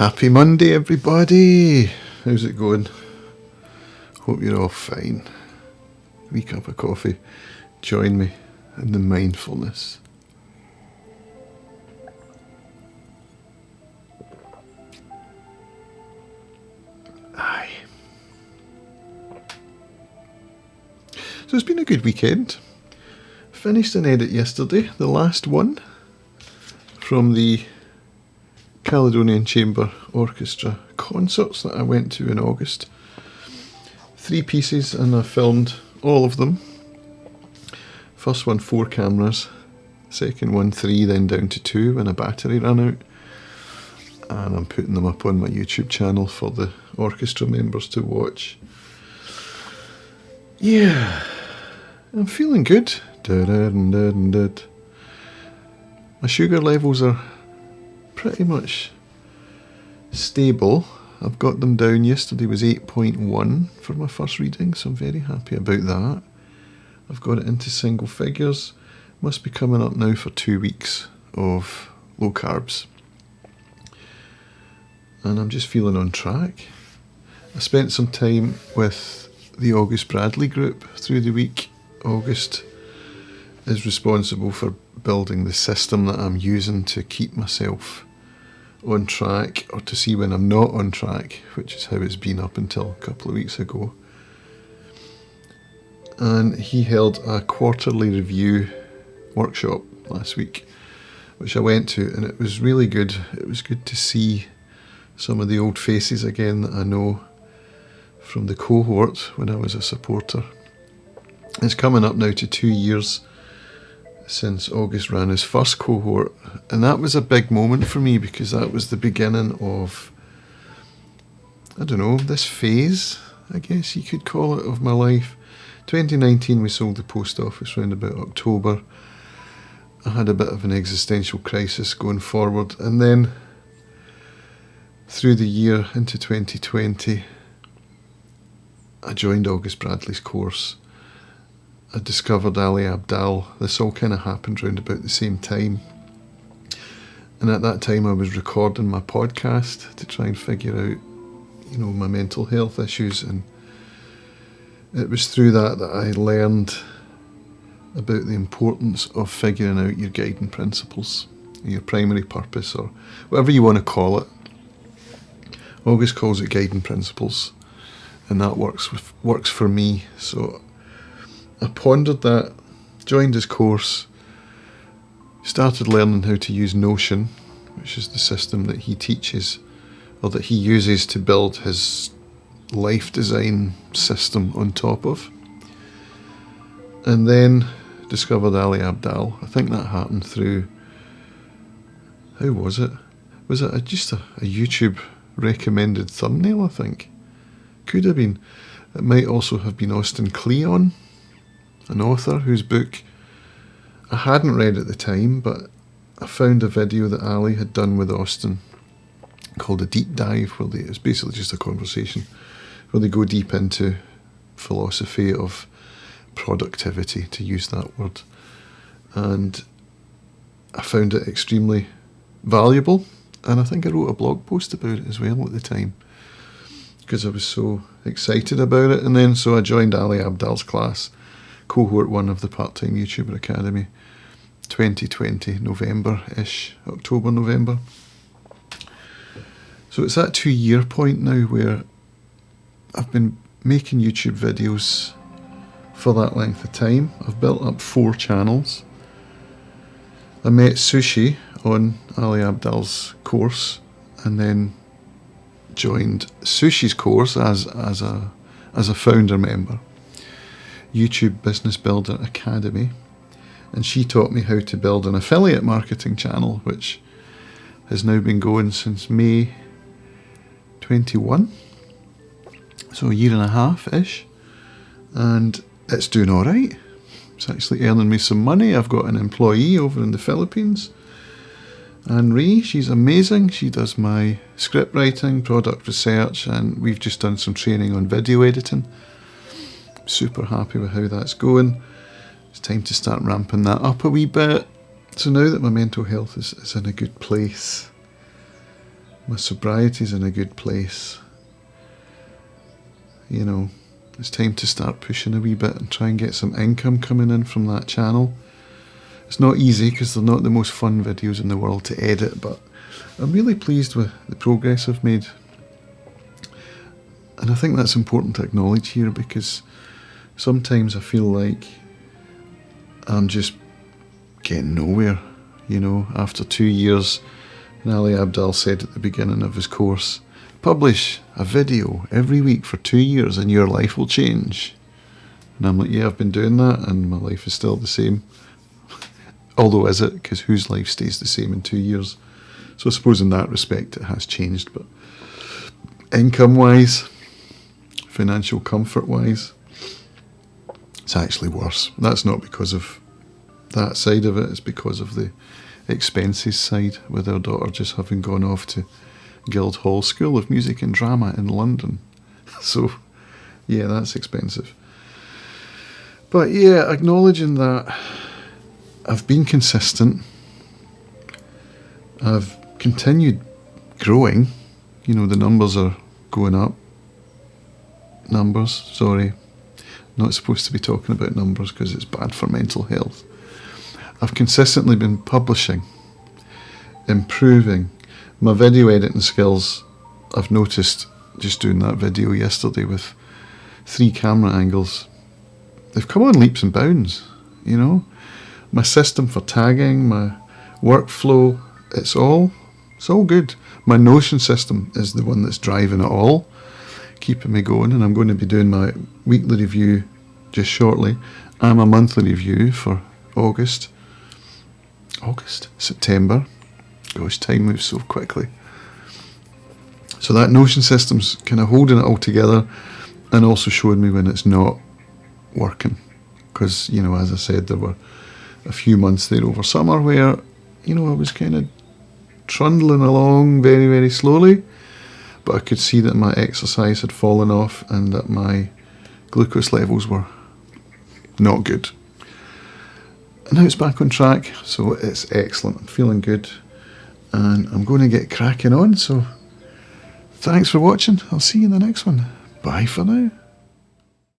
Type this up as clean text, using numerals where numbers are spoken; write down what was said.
Happy Monday, everybody. How's it going? Hope you're all fine. Wee cup of coffee. Join me in the mindfulness. Aye. So it's been a good weekend. Finished an edit yesterday, the last one from the Caledonian Chamber Orchestra concerts that I went to in August. 3 pieces, and I filmed all of them. First one 4 cameras, second one 3, then down to 2 when a battery ran out. And I'm putting them up on my YouTube channel for the orchestra members to watch. Yeah, I'm feeling good. My sugar levels are pretty much stable. I've got them down. Yesterday was 8.1 for my first reading, so I'm very happy about that. I've got it into single figures. Must be coming up now for 2 weeks of low carbs. And I'm just feeling on track. I spent some time with the August Bradley group through the week. August is responsible for building the system that I'm using to keep myself on track, or to see when I'm not on track, which is how it's been up until a couple of weeks ago. And he held a quarterly review workshop last week, which I went to, and it was really good. It was good to see some of the old faces again that I know from the cohort when I was a supporter. It's coming up now to 2 years since August ran his first cohort, and that was a big moment for me because that was the beginning of, I don't know, this phase, I guess you could call it, of my life. 2019 we sold the post office round about October. I had a bit of an existential crisis going forward, and then through the year into 2020 I joined August Bradley's course. I discovered Ali Abdalal. This all kind of happened round about the same time. And at that time I was recording my podcast to try and figure out, my mental health issues. And it was through that I learned about the importance of figuring out your guiding principles, your primary purpose, or whatever you want to call it. August calls it guiding principles, and that works for me. So I pondered that, joined his course, started learning how to use Notion, which is the system that he teaches, or that he uses to build his life design system on top of. And then discovered Ali Abdalal. I think that happened through, how was it? Was it just a YouTube recommended thumbnail, I think? Could have been. It might also have been Austin Kleon, an author whose book I hadn't read at the time, but I found a video that Ali had done with Austin called A Deep Dive, it's basically just a conversation where they go deep into philosophy of productivity, to use that word. And I found it extremely valuable, and I think I wrote a blog post about it as well at the time because I was so excited about it. And then so I joined Ali Abdal's class, cohort 1 of the Part-Time YouTuber Academy, 2020, November-ish, October, November. So it's that 2-year point now where I've been making YouTube videos for that length of time. I've built up 4 channels. I met Sushi on Ali Abdal's course, and then joined Sushi's course as a founder member, YouTube Business Builder Academy, and she taught me how to build an affiliate marketing channel, which has now been going since May 21, so 1.5 years-ish, and it's doing alright. It's actually earning me some money. I've got an employee over in the Philippines, Anne-Ree. She's amazing. She does my script writing, product research, and we've just done some training on video editing. Super happy with how that's going. It's time to start ramping that up a wee bit. So now that my mental health is in a good place, My sobriety's in a good place. You know, it's time to start pushing a wee bit and try and get some income coming in from that channel. It's not easy because they're not the most fun videos in the world to edit, but I'm really pleased with the progress I've made. And I think that's important to acknowledge here, because sometimes I feel like I'm just getting nowhere. You know, after 2 years, and Ali Abdal said at the beginning of his course, publish a video every week for 2 years and your life will change. And I'm like, yeah, I've been doing that and my life is still the same. Although, is it? Because whose life stays the same in 2 years? So I suppose in that respect it has changed, but income-wise, financial comfort-wise, it's actually worse. That's not because of that side of it, it's because of the expenses side, with our daughter just having gone off to Guildhall School of Music and Drama in London. So, yeah, that's expensive. But yeah, acknowledging that I've been consistent, I've continued growing, you know, the numbers are going up. Sorry, not supposed to be talking about numbers because it's bad for mental health. I've consistently been publishing, improving my video editing skills. I've noticed just doing that video yesterday with 3 camera angles, they've come on leaps and bounds, you know. My system for tagging, my workflow, it's all good. My Notion system is the one that's driving it all, keeping me going, and I'm going to be doing my weekly review just shortly and my monthly review for September. Gosh, time moves so quickly. So that Notion system's kind of holding it all together and also showing me when it's not working. Because, you know, as I said, there were a few months there over summer where, you know, I was kind of trundling along very, very slowly, but I could see that my exercise had fallen off and that my glucose levels were not good. And now it's back on track, so it's excellent. I'm feeling good and I'm going to get cracking on. So thanks for watching. I'll see you in the next one. Bye for now.